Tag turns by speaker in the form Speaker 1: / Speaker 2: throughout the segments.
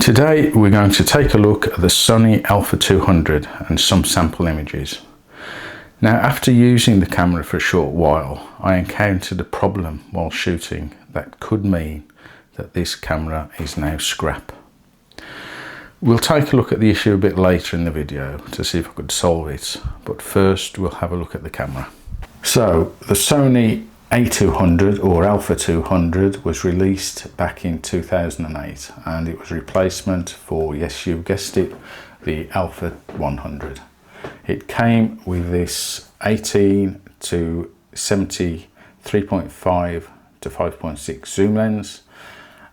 Speaker 1: Today we're going to take a look at the Sony a200 and some sample images. Now, after using the camera for a short while, I encountered a problem while shooting that could mean that this camera is now scrap. We'll take a look at the issue a bit later in the video to see if I could solve it, but first we'll have a look at the camera. So the Sony a200 or Alpha 200 was released back in 2008, and it was a replacement for, yes, you guessed it, the Alpha 100. It came with this 18 to 70 3.5 to 5.6 zoom lens,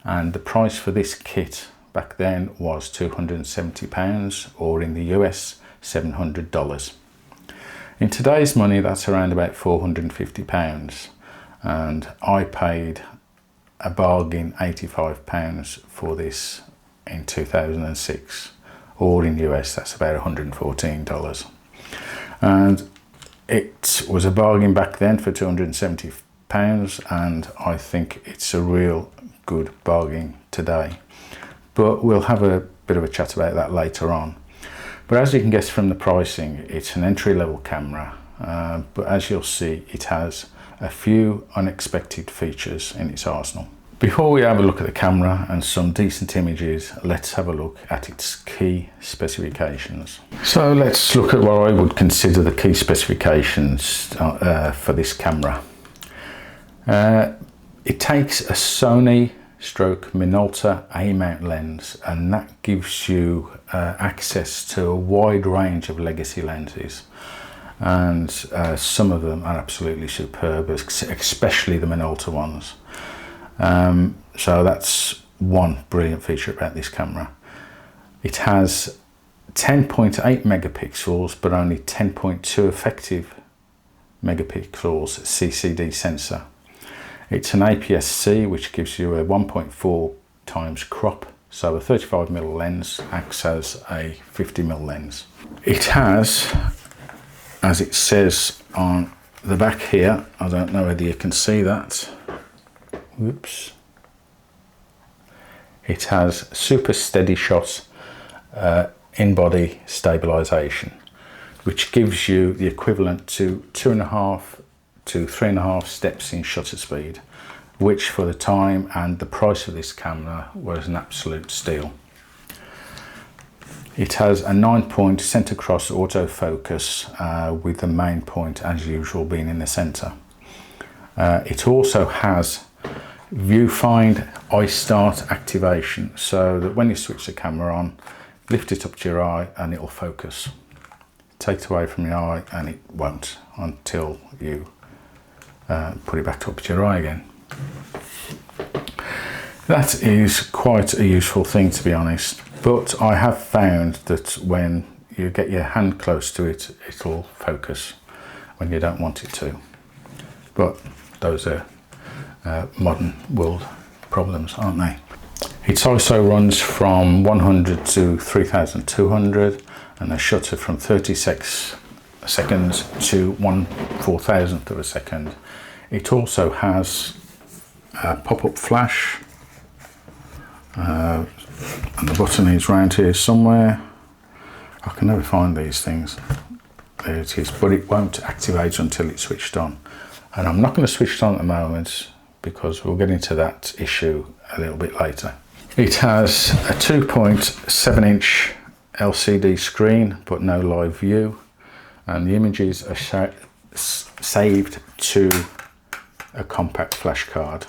Speaker 1: and the price for this kit back then was £270, or in the US $700. In today's money, that's around about £450, and I paid a bargain £85 for this in 2006, or in US that's about $114. And it was a bargain back then for £270, and I think it's a real good bargain today. But we'll have a bit of a chat about that later on. But as you can guess from the pricing, it's an entry-level camera, but as you'll see, it has a few unexpected features in its arsenal. Before we have a look at the camera and some decent images, let's have a look at its key specifications. So let's look at what I would consider the key specifications for this camera. It takes a Sony Minolta A-mount lens, and that gives you access to a wide range of legacy lenses, and some of them are absolutely superb, especially the Minolta ones. So that's one brilliant feature about this camera. It has 10.8 megapixels but only 10.2 effective megapixels CCD sensor. It's an APS-C, which gives you a 1.4 times crop, so a 35mm lens acts as a 50mm lens. It has, as it says on the back here, I don't know whether you can see that, whoops, it has super steady shot in-body stabilization, which gives you the equivalent to 2.5 to 3.5 steps in shutter speed, which for the time and the price of this camera was an absolute steal. It has a 9-point center cross autofocus with the main point as usual being in the center. It also has viewfind eye start activation, so that when you switch the camera on, lift it up to your eye and it will focus. Take it away from your eye and it won't until you put it back up to your eye again. That is quite a useful thing, to be honest, but I have found that when you get your hand close to it, it'll focus when you don't want it to. But those are modern world problems, aren't they? It also runs from 100 to 3200 and a shutter from 36 seconds to 1/4000th of a second. It also has a pop-up flash, and the button is round here somewhere. I can never find these things. There it is, but it won't activate until it's switched on. And I'm not going to switch it on at the moment because we'll get into that issue a little bit later. It has a 2.7-inch LCD screen, but no live view, and the images are saved to a compact flash card.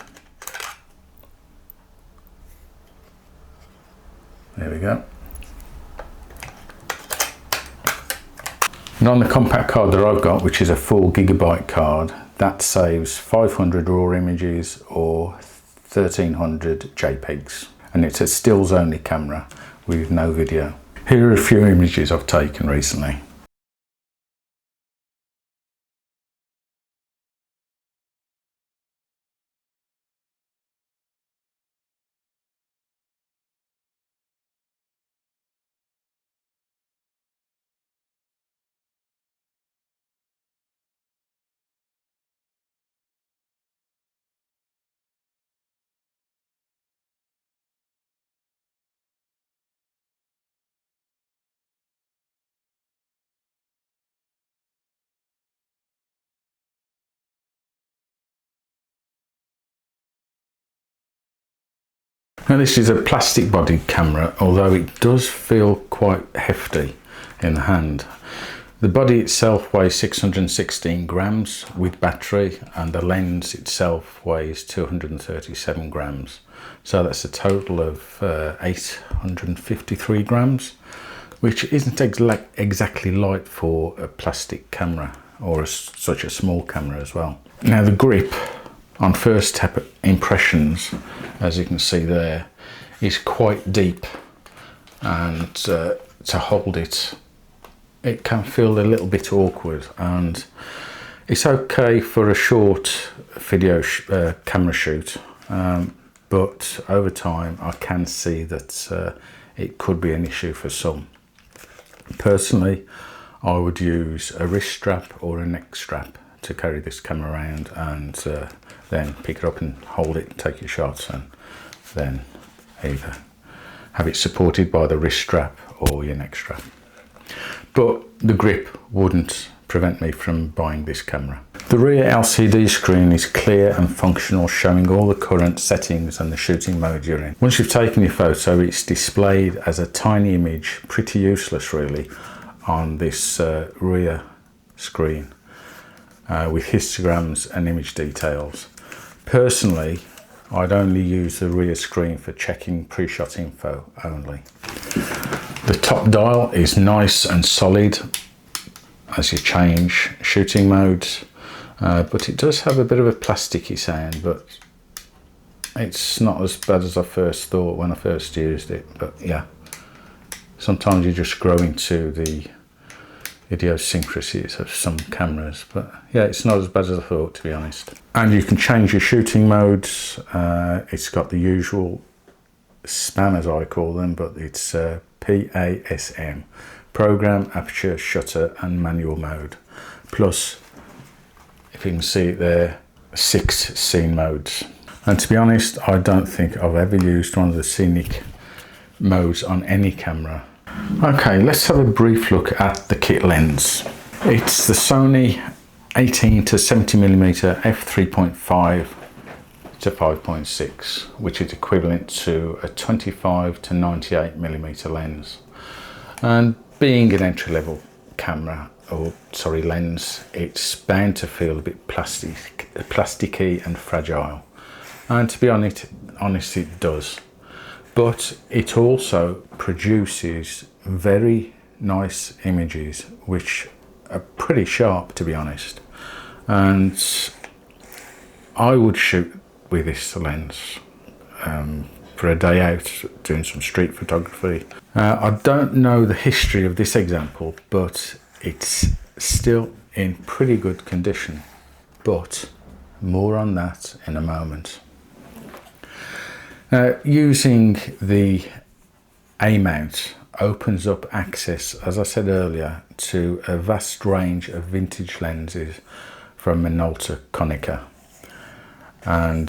Speaker 1: There we go. And on the compact card that I've got, which is a 4GB card, that saves 500 raw images or 1300 JPEGs, and it's a stills only camera with no video. Here are a few images I've taken recently. Now this is a plastic bodied camera, although it does feel quite hefty in the hand. The body itself weighs 616 grams with battery, and the lens itself weighs 237 grams. So that's a total of 853 grams, which isn't exactly light for a plastic camera, or such a small camera as well. Now the grip, on first tap impressions, as you can see there, is quite deep, and to hold it, it can feel a little bit awkward, and it's okay for a short video camera shoot, but over time I can see that it could be an issue for some. Personally, I would use a wrist strap or a neck strap to carry this camera around, and then pick it up and hold it, take your shots, and then either have it supported by the wrist strap or your neck strap. But the grip wouldn't prevent me from buying this camera. The rear LCD screen is clear and functional, showing all the current settings and the shooting mode you're in. Once you've taken your photo, it's displayed as a tiny image, pretty useless really, on this rear screen with histograms and image details. Personally, I'd only use the rear screen for checking pre-shot info only. The top dial is nice and solid as you change shooting modes, but it does have a bit of a plasticky sound, but it's not as bad as I first thought when I first used it. But yeah, sometimes you just grow into the idiosyncrasies of some cameras, but yeah, it's not as bad as I thought, to be honest. And you can change your shooting modes. It's got the usual spam, as I call them, but it's PASM, program, aperture, shutter and manual mode, plus, if you can see it there, 6 scene modes. And to be honest, I don't think I've ever used one of the scenic modes on any camera. Okay, let's have a brief look at the kit lens. It's the Sony 18 to 70mm f3.5 to 5.6, which is equivalent to a 25 to 98mm lens. And being an entry-level camera, or sorry, lens, it's bound to feel a bit plasticky and fragile. And to be honest, it does. But it also produces very nice images, which are pretty sharp, to be honest. And I would shoot with this lens for a day out doing some street photography. I don't know the history of this example, but it's still in pretty good condition. But more on that in a moment. Using the A mount opens up access, as I said earlier, to a vast range of vintage lenses from Minolta Konica. And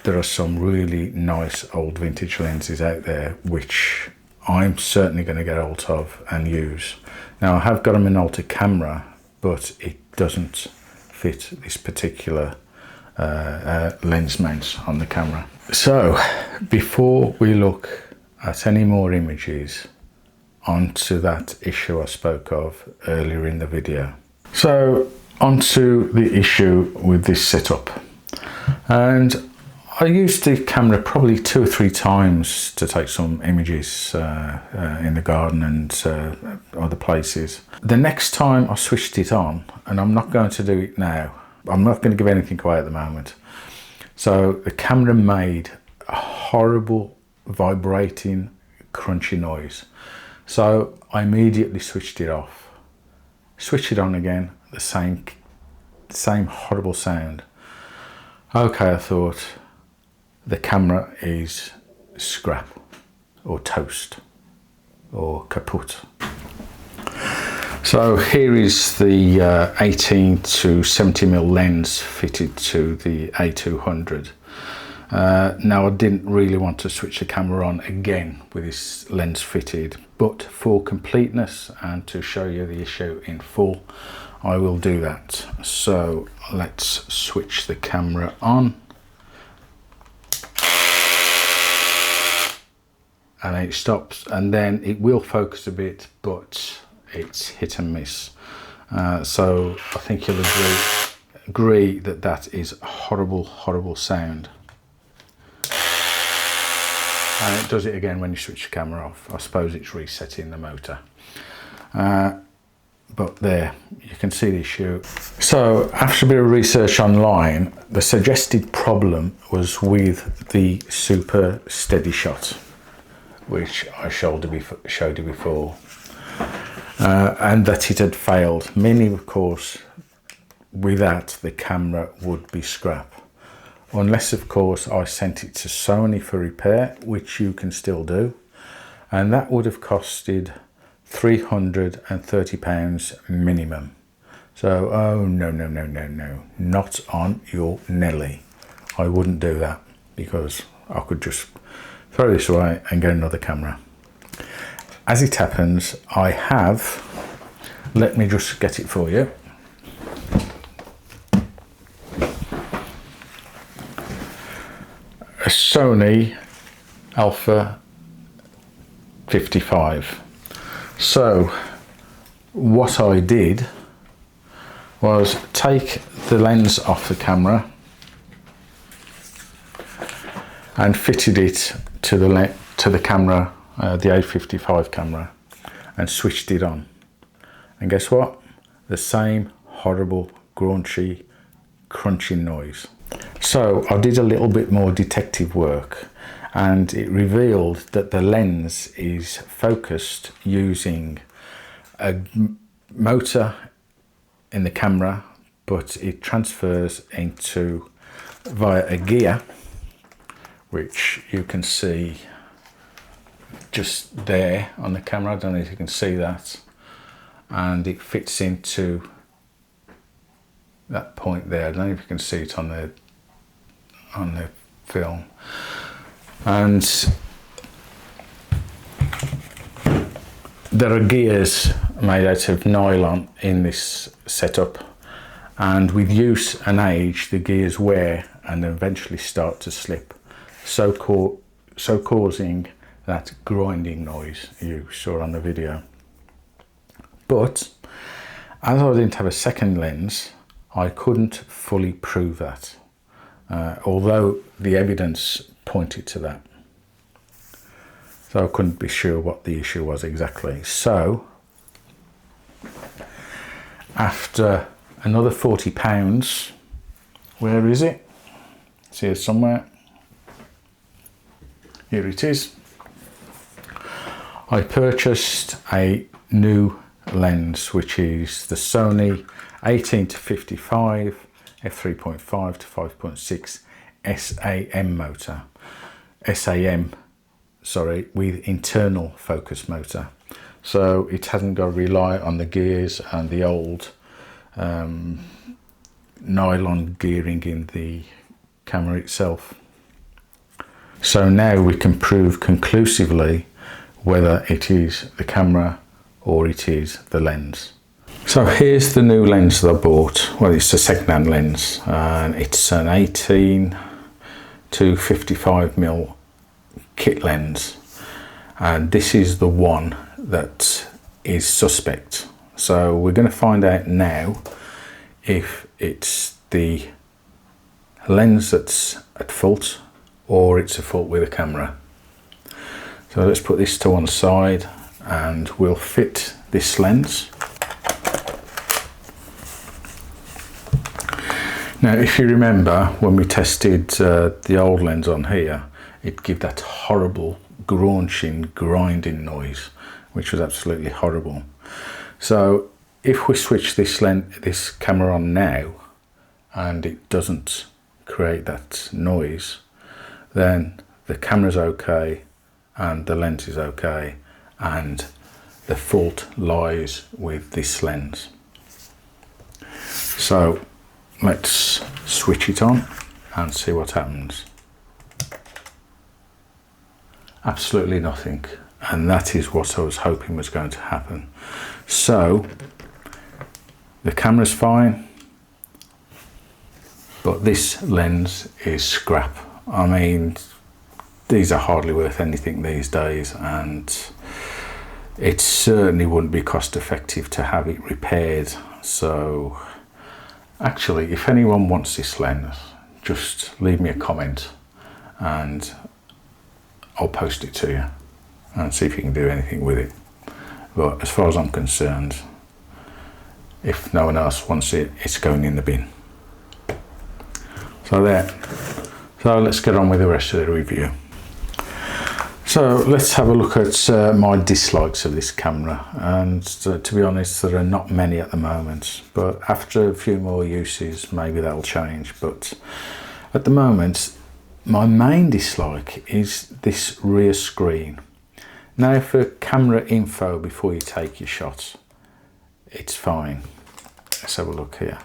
Speaker 1: there are some really nice old vintage lenses out there which I'm certainly going to get hold of and use. Now, I have got a Minolta camera, but it doesn't fit this particular lens mount on the camera. So before we look at any more images, onto that issue I spoke of earlier in the video. So onto the issue with this setup. And I used the camera probably 2 or 3 times to take some images in the garden and other places. The next time I switched it on, and I'm not going to do it now, I'm not going to give anything away at the moment. So the camera made a horrible vibrating, crunchy noise. So I immediately switched it off. Switched it on again, the same horrible sound. Okay, I thought the camera is scrap or toast or kaput. So here is the 18 to 70mm lens fitted to the A200. Now, I didn't really want to switch the camera on again with this lens fitted, but for completeness and to show you the issue in full, I will do that. So let's switch the camera on. and then it stops, and then it will focus a bit, but it's hit and miss. So I think you'll agree that that is a horrible sound. And it does it again when you switch the camera off. I suppose it's resetting the motor. But there, you can see the issue. So after a bit of research online, the suggested problem was with the Super Steady Shot, which I showed you before, and that it had failed. Meaning, of course, with that, the camera would be scrap. Unless, of course, I sent it to Sony for repair, which you can still do. And that would have costed £330 minimum. So, oh no, not on your Nelly. I wouldn't do that, because I could just throw this away and get another camera. As it happens, I have, let me just get it for you. A Sony a200. So what I did was take the lens off the camera and fitted it to the camera, the A55 camera, and switched it on. And guess what? The same horrible, graunchy, crunching noise. So I did a little bit more detective work, and it revealed that the lens is focused using a motor in the camera, but it transfers into via a gear, which you can see just there on the camera. I don't know if you can see that, and it fits into that point there. I don't know if you can see it on the film. And there are gears made out of nylon in this setup, and with use and age the gears wear and eventually start to slip, so causing that grinding noise you saw on the video. But as I didn't have a second lens, I couldn't fully prove that, although the evidence pointed to that. So I couldn't be sure what the issue was exactly. So after another £40, where is it? It's here somewhere. Here it is. I purchased a new lens, which is the Sony 18-55 f3.5 to 5.6 SAM motor. SAM, sorry, with internal focus motor. So it hasn't got to rely on the gears and the old nylon gearing in the camera itself. So now we can prove conclusively whether it is the camera or it is the lens. So here's the new lens that I bought. Well, it's a second-hand lens, and it's an 18 to 55mm kit lens, and this is the one that is suspect. So we're going to find out now if it's the lens that's at fault or it's a fault with the camera. So let's put this to one side and we'll fit this lens. Now, if you remember when we tested the old lens on here, it gave that horrible graunching, grinding noise, which was absolutely horrible. So if we switch this camera on now and it doesn't create that noise, then the camera's okay and the lens is okay, and the fault lies with this lens. So let's switch it on and see what happens. Absolutely nothing, and that is what I was hoping was going to happen. So the camera's fine, but this lens is scrap. I mean, these are hardly worth anything these days, and it certainly wouldn't be cost effective to have it repaired. So actually, if anyone wants this lens, just leave me a comment and I'll post it to you and see if you can do anything with it. But as far as I'm concerned, if no one else wants it, it's going in the bin. So let's get on with the rest of the review. So let's have a look at my dislikes of this camera, and to be honest, there are not many at the moment, but after a few more uses maybe that'll change. But at the moment, my main dislike is this rear screen. Now, for camera info before you take your shots, it's fine. Let's have a look here.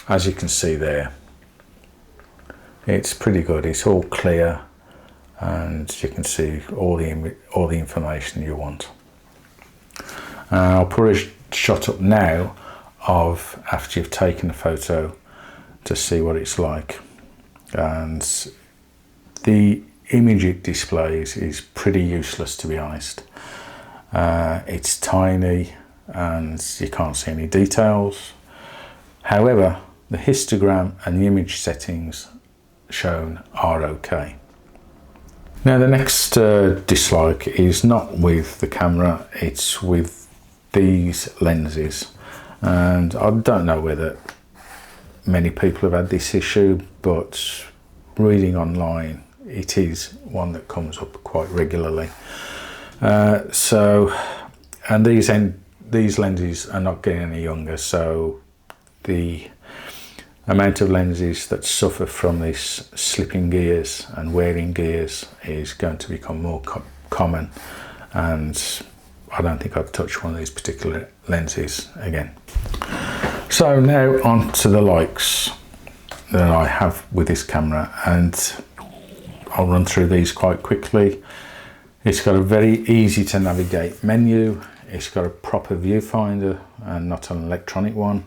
Speaker 1: As you can see there, it's pretty good. It's all clear, and you can see all the information you want. I'll put a shot up now of after you've taken a photo to see what it's like, and the image it displays is pretty useless, to be honest. It's tiny and you can't see any details. However, the histogram and the image settings shown are okay. Now, the next dislike is not with the camera, it's with these lenses. And I don't know whether many people have had this issue, but reading online, it is one that comes up quite regularly. And these lenses are not getting any younger, so the amount of lenses that suffer from this slipping gears and wearing gears is going to become more common, and I don't think I'd touch one of these particular lenses again. So now on to the likes that I have with this camera, and I'll run through these quite quickly. It's got a very easy to navigate menu. It's got a proper viewfinder and not an electronic one.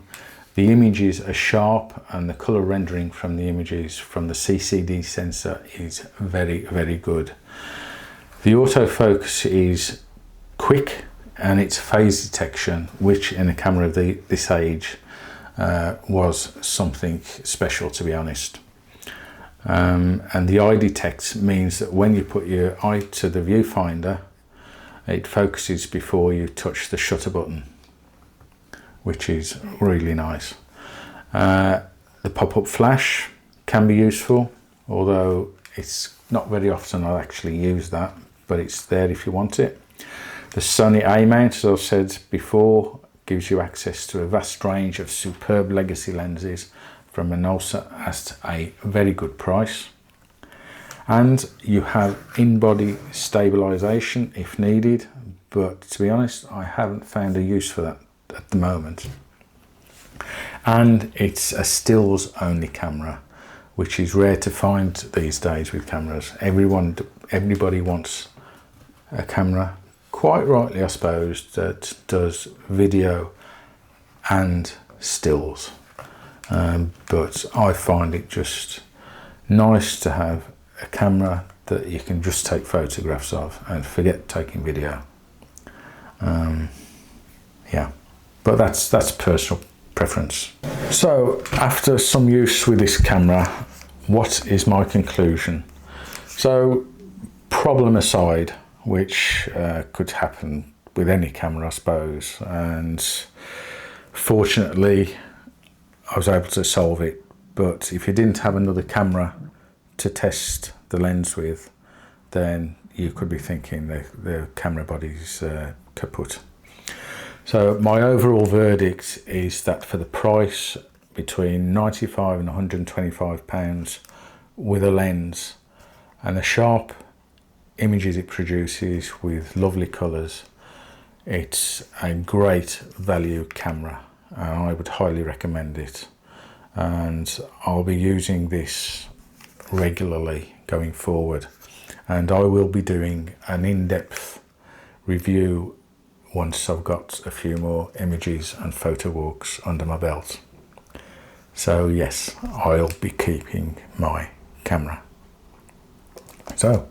Speaker 1: The images are sharp, and the color rendering from the images from the CCD sensor is very, very good. The autofocus is quick, and its phase detection, which in a camera of this age was something special, to be honest. And the eye detect means that when you put your eye to the viewfinder, it focuses before you touch the shutter button, which is really nice. The pop-up flash can be useful, although it's not very often I'll actually use that, but it's there if you want it. The Sony A mount, as I've said before, gives you access to a vast range of superb legacy lenses from an also at a very good price. And you have in-body stabilization if needed, but to be honest, I haven't found a use for that at the moment. And it's a stills only camera, which is rare to find these days with cameras. Everybody wants a camera, quite rightly I suppose, that does video and stills. But I find it just nice to have a camera that you can just take photographs of and forget taking video. Yeah, but that's personal preference. So after some use with this camera, what is my conclusion? So, problem aside, which could happen with any camera I suppose, and fortunately I was able to solve it, but if you didn't have another camera to test the lens with, then you could be thinking the camera body's kaput. So my overall verdict is that for the price between £95 and £125 with a lens and the sharp images it produces with lovely colours, it's a great value camera, and I would highly recommend it. And I'll be using this regularly going forward, and I will be doing an in-depth review once I've got a few more images and photo walks under my belt. So yes, I'll be keeping my camera. So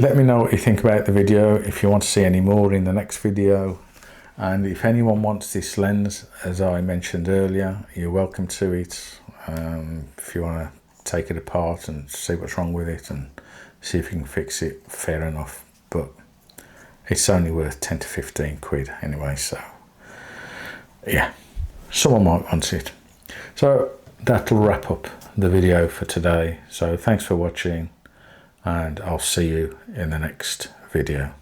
Speaker 1: Let me know what you think about the video, if you want to see any more in the next video. And if anyone wants this lens, as I mentioned earlier, you're welcome to it. If you want to take it apart and see what's wrong with it and see if you can fix it, fair enough. But it's only worth 10 to 15 quid anyway, so yeah, someone might want it. So that'll wrap up the video for today. So thanks for watching, and I'll see you in the next video.